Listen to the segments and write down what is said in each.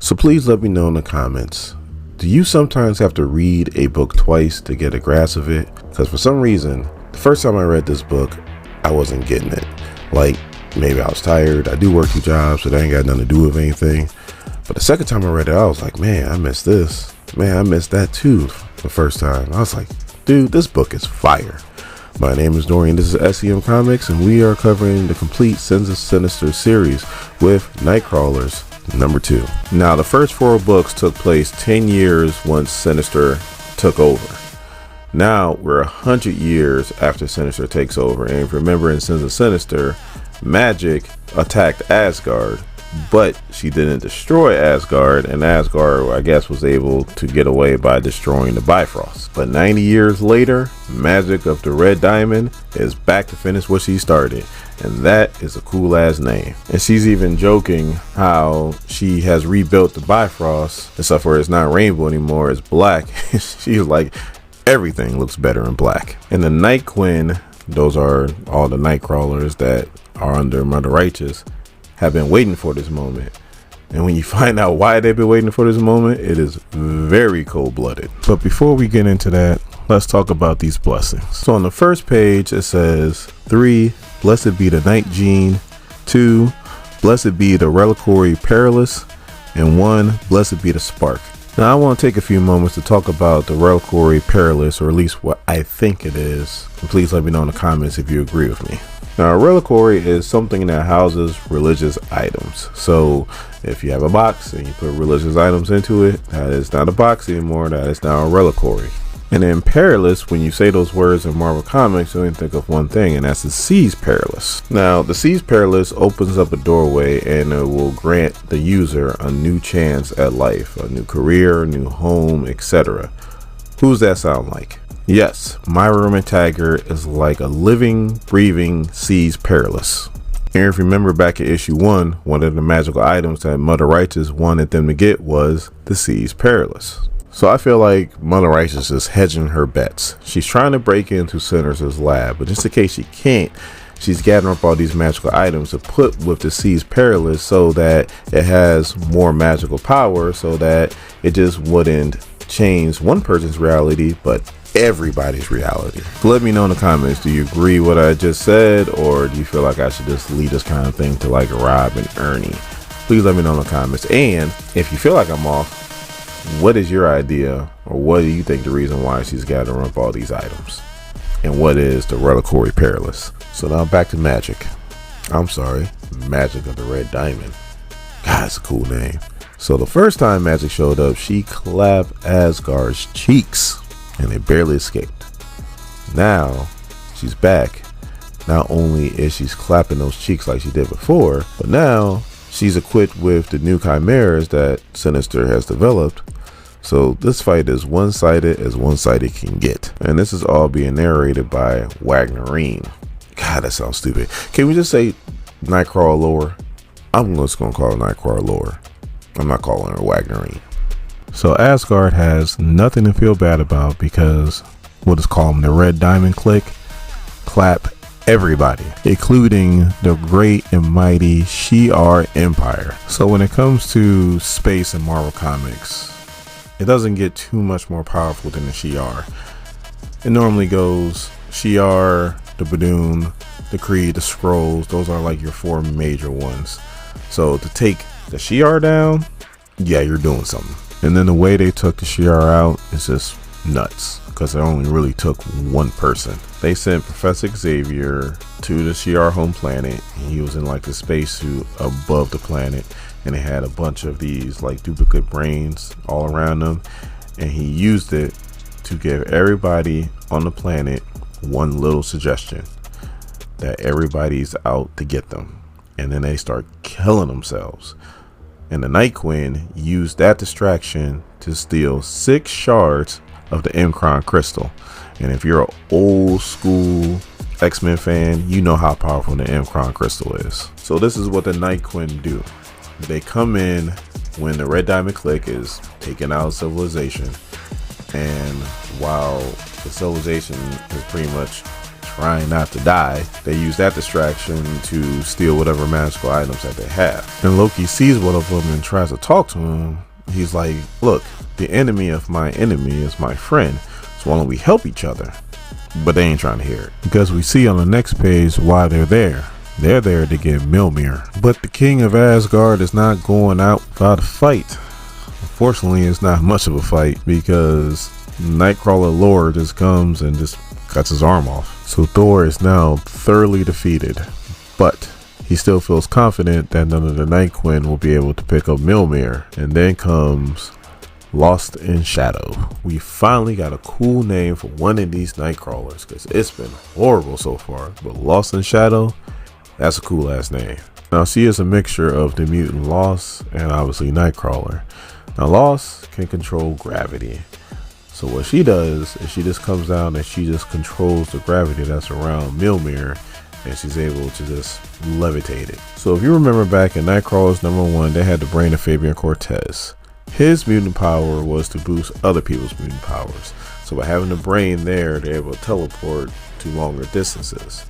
So please let me know in the comments, do you sometimes have to read a book twice to get a grasp of it? Because for some reason, the first time I read this book, I wasn't getting it. Like, maybe I was tired. I do work 2 jobs, so that ain't got nothing to do with anything. But the second time I read it, I was like, man, I missed this. Man, I missed that too the first time. I was like, dude, this book is fire. My name is Dorian, this is SEM Comics, and we are covering the complete Mister Sinister series with Nightcrawlers #2. Now, the first 4 books took place 10 years once Sinister took over. Now, we're 100 years after Sinister takes over, and if you remember in Mister Sinister, Magic attacked Asgard, but she didn't destroy Asgard, and Asgard, I guess, was able to get away by destroying the Bifrost. But 90 years later, Magic of the Red Diamond is back to finish what she started, and that is a cool ass name. And she's even joking how she has rebuilt the Bifrost, except for it's not rainbow anymore, it's black. She's like, everything looks better in black. And the Night Queen, those are all the Nightcrawlers that are under Mother Righteous, have been waiting for this moment. And when you find out why they've been waiting for this moment, it is very cold-blooded. But before we get into that, let's talk about these blessings. So on the first page, it says 3, blessed be the Night Gene, 2, blessed be the reliquary perilous, and 1, blessed be the spark. Now I want to take a few moments to talk about the reliquary perilous, or at least what I think it is. And please let me know in the comments if you agree with me. Now, a reliquary is something that houses religious items. So if you have a box and you put religious items into it, that is not a box anymore, that is now a reliquary. And then perilous, when you say those words in Marvel Comics, you only think of one thing, and that's the Si Perilous. Now, the Si Perilous opens up a doorway and it will grant the user a new chance at life, a new career, a new home, etc. Who's that sound like? Yes, my roommate Tiger is like a living, breathing Si Perilous. And if you remember back in issue 1, one of the magical items that Mother Righteous wanted them to get was the Si Perilous. So I feel like Mother Righteous is hedging her bets. She's trying to break into Sinister's lab, but just in case she can't, she's gathering up all these magical items to put with the Si Perilous so that it has more magical power, so that it just wouldn't change one person's reality, but everybody's reality. Let me know in the comments, do you agree what I just said, or do you feel like I should just leave this kind of thing to like Rob and Ernie? Please let me know in the comments. And if you feel like I'm off, what is your idea, or what do you think the reason why she's gathering up all these items? And what is the reliquary perilous? So now back to Magic. I'm sorry, Magic of the Red Diamond. God, that's a cool name. So the first time Magic showed up, she clapped Asgard's cheeks and they barely escaped. Now she's back. Not only is she clapping those cheeks like she did before, but now she's equipped with the new chimeras that Sinister has developed. So this fight is one-sided as one-sided can get. And this is all being narrated by Wagnerine. God, that sounds stupid. Can we just say Nightcrawler lore? I'm just gonna call her Nightcrawler lore. I'm not calling her Wagnerine. So Asgard has nothing to feel bad about because we'll just call them the Red Diamond Clique. Clap everybody, including the great and mighty Shi'ar Empire. So when it comes to space in Marvel Comics, it doesn't get too much more powerful than the Shi'ar. It normally goes Shi'ar, the Badoon, the Kree, the Skrulls. Those are like your 4 major ones. So to take the Shi'ar down, yeah, you're doing something. And then the way they took the Shi'ar out is just nuts, because it only really took one person. They sent Professor Xavier to the Shi'ar home planet, and he was in like the spacesuit above the planet, and it had a bunch of these like duplicate brains all around them, and he used it to give everybody on the planet one little suggestion, that everybody's out to get them, and then they start killing themselves. And the Night Queen used that distraction to steal 6 shards of the Immoral crystal. And if you're an old school X-Men fan, you know how powerful the Immoral crystal is. So this is what the Night Queen do. They come in when the Red Diamond Clique is taking out civilization, and while the civilization is pretty much trying not to die, they use that distraction to steal whatever magical items that they have. And Loki sees one of them and tries to talk to him. He's like, look, the enemy of my enemy is my friend, so why don't we help each other? But they ain't trying to hear it, because we see on the next page why they're there. They're there to get Mjolnir. But the king of Asgard is not going out without a fight. Unfortunately, it's not much of a fight, because Nightcrawler Lord just comes and just cuts his arm off. So Thor is now thoroughly defeated, but he still feels confident that none of the Night Queen will be able to pick up Mjolnir. And then comes Lost in Shadow. We finally got a cool name for one of these Nightcrawlers, because it's been horrible so far. But Lost in Shadow, that's a cool ass name. Now she is a mixture of the mutant Lost and obviously Nightcrawler. Now Lost can control gravity. So what she does is she just comes down and she just controls the gravity that's around Mjolnir, and she's able to just levitate it. So if you remember back in Nightcrawlers #1, they had the brain of Fabian Cortez. His mutant power was to boost other people's mutant powers. So by having the brain there, they're able to teleport to longer distances.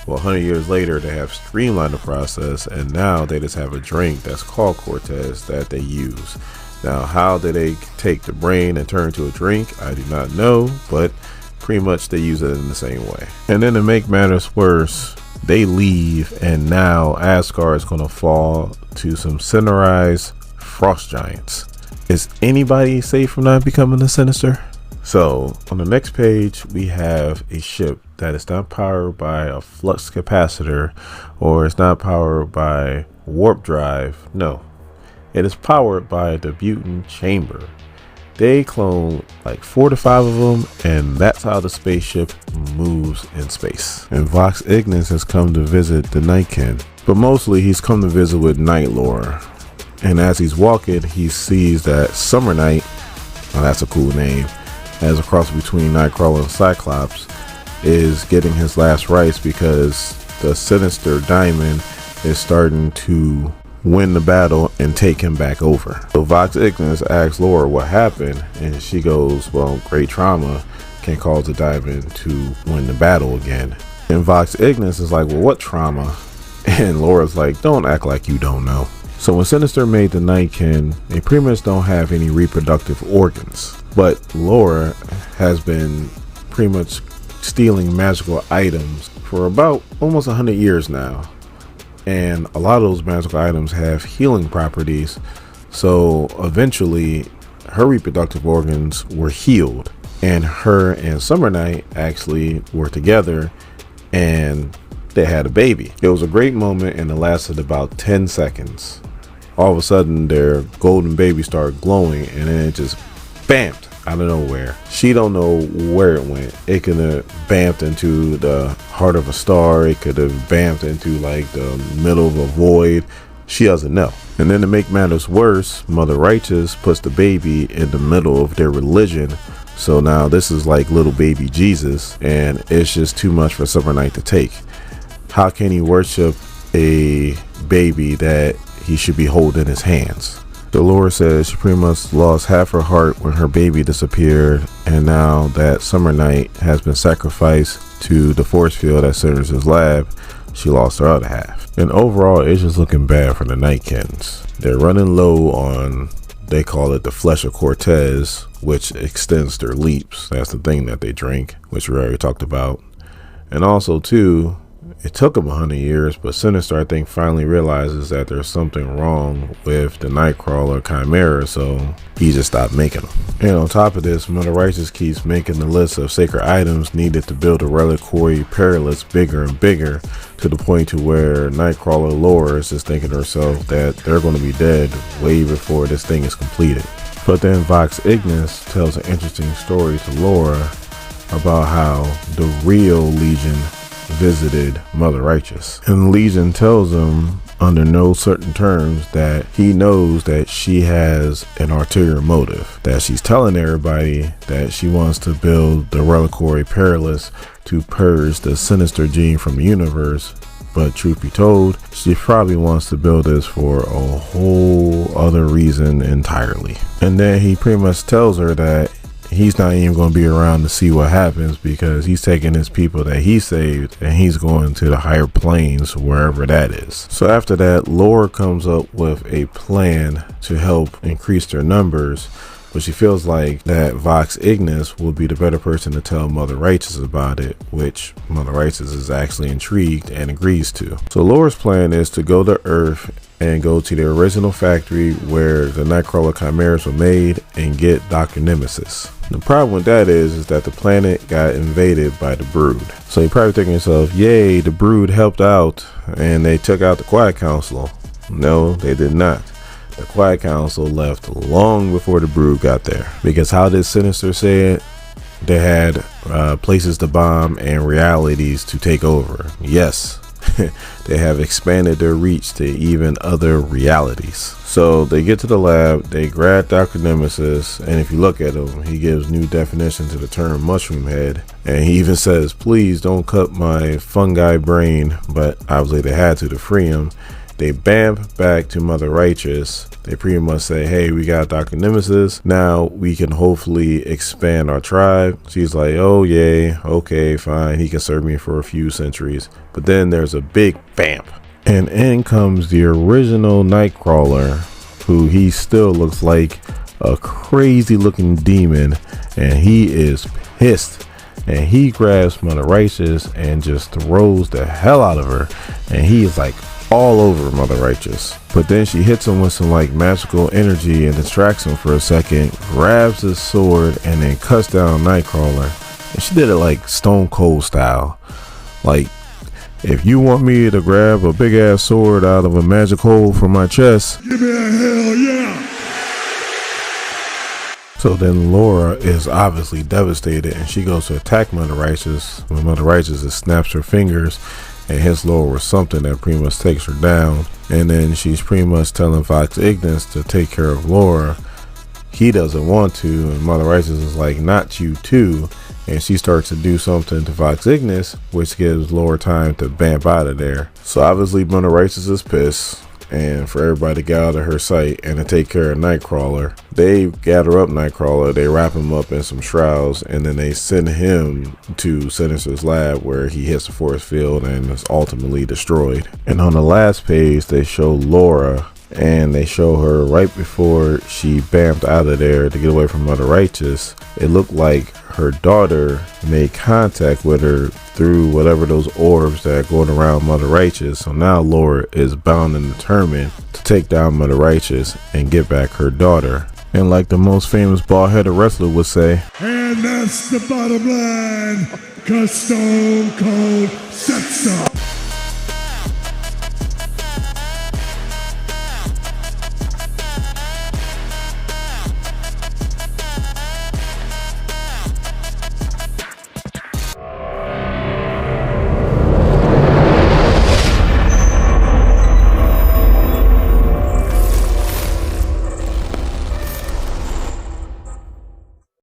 Well, 100 years later, they have streamlined the process, and now they just have a drink that's called Cortez that they use. Now, how did they take the brain and turn it into a drink? I do not know, but pretty much they use it in the same way. And then to make matters worse, they leave, and now Asgard is going to fall to some Sinnerized frost giants. Is anybody safe from not becoming a Sinister? So on the next page, we have a ship that is not powered by a flux capacitor, or it's not powered by warp drive. No, it is powered by the mutant chamber. They clone like 4 to 5 of them, and that's how the spaceship moves in space. And Vox Ignis has come to visit the Nightkin, but mostly he's come to visit with Nightlore. And as he's walking, he sees that Summer Night, oh, that's a cool name, as a cross between Nightcrawler and Cyclops, is getting his last rites because the Sinister Diamond is starting to win the battle and take him back over. So Vox Ignis asks Laura what happened, and she goes, well, great trauma can cause the Diamond to win the battle again. And Vox Ignis is like, well, what trauma? And Laura's like, don't act like you don't know. So when Sinister made the Nightkin, they pretty much don't have any reproductive organs. But Laura has been pretty much stealing magical items for about almost 100 years now. And a lot of those magical items have healing properties. So eventually her reproductive organs were healed. And her and Summer Night actually were together, and they had a baby. It was a great moment, and it lasted about 10 seconds. All of a sudden their golden baby started glowing, and then it just bammed out of nowhere. She don't know where it went. It could have bammed into the heart of a star. It could have bammed into like the middle of a void. She doesn't know. And then to make matters worse, Mother Righteous puts the baby in the middle of their religion. So now this is like little baby Jesus, and it's just too much for Summer Night to take. How can he worship a baby that he should be holding his hands? Dolores says she pretty much lost half her heart when her baby disappeared, and now that Summer Night has been sacrificed to the force field at Sinister's lab, she lost her other half. And overall, it's just looking bad for the Nightkins. They're running low on, they call it the flesh of Cortez, which extends their leaps. That's the thing that they drink, which we already talked about. And also too, it took him 100 years, but Sinister, I think, finally realizes that there's something wrong with the Nightcrawler Chimera, so he just stopped making them. And on top of this, Mother Righteous keeps making the list of sacred items needed to build a reliquary perilous bigger and bigger, to the point to where Nightcrawler Laura is just thinking to herself that they're going to be dead way before this thing is completed. But then Vox Ignis tells an interesting story to Laura about how the real Legion visited Mother Righteous, and Legion tells him under no certain terms that he knows that she has an ulterior motive, that she's telling everybody that she wants to build the reliquary perilous to purge the sinister gene from the universe, but truth be told, she probably wants to build this for a whole other reason entirely. And then he pretty much tells her that he's not even going to be around to see what happens, because he's taking his people that he saved and he's going to the higher planes, wherever that is. So after that, Laura comes up with a plan to help increase their numbers, but she feels like that Vox Ignis will be the better person to tell Mother Righteous about it, which Mother Righteous is actually intrigued and agrees to. So Laura's plan is to go to Earth and go to the original factory where the Nightcrawler chimeras were made and get Dr. Nemesis. The problem with that is that the planet got invaded by the Brood. So you're probably thinking to yourself, yay, the Brood helped out and they took out the Quiet Council. No, they did not. The Quiet Council left long before the Brood got there. Because how did Sinister say it? They had places to bomb and realities to take over. Yes, they have expanded their reach to even other realities. So they get to the lab, they grab Dr. Nemesis, and if you look at him, he gives new definition to the term mushroom head. And he even says, please don't cut my fungi brain, but obviously they had to free him. They bamf back to Mother Righteous. They pretty much say, hey, we got Dr. Nemesis. Now we can hopefully expand our tribe. She's like, oh, yay. Okay, fine. He can serve me for a few centuries. But then there's a big bamf. And in comes the original Nightcrawler, who he still looks like a crazy looking demon. And he is pissed. And he grabs Mother Righteous and just throws the hell out of her. And he is like all over Mother Righteous. But then she hits him with some like magical energy and distracts him for a second, grabs his sword, and then cuts down Nightcrawler. And she did it like Stone Cold style. Like, if you want me to grab a big ass sword out of a magic hole from my chest, give me a hell yeah. So then Laura is obviously devastated and she goes to attack Mother Righteous. When Mother Righteous just snaps her fingers and hits Laura with something that pretty much takes her down. And then she's pretty much telling Vox Ignis to take care of Laura. He doesn't want to, and Mother Righteous is like, not you too. And she starts to do something to Vox Ignis, which gives Laura time to bamf out of there. So obviously Mother Righteous is pissed, and for everybody to get out of her sight and to take care of Nightcrawler. They gather up Nightcrawler, they wrap him up in some shrouds, and then they send him to Sinister's lab where he hits the force field and is ultimately destroyed. And on the last page they show Laura, and they show her right before she bamfed out of there to get away from Mother Righteous. It looked like her daughter made contact with her through whatever those orbs that are going around Mother Righteous. So now Laura is bound and determined to take down Mother Righteous and get back her daughter. And like the most famous bald-headed wrestler would say, and that's the bottom line, 'cause Stone Cold said so.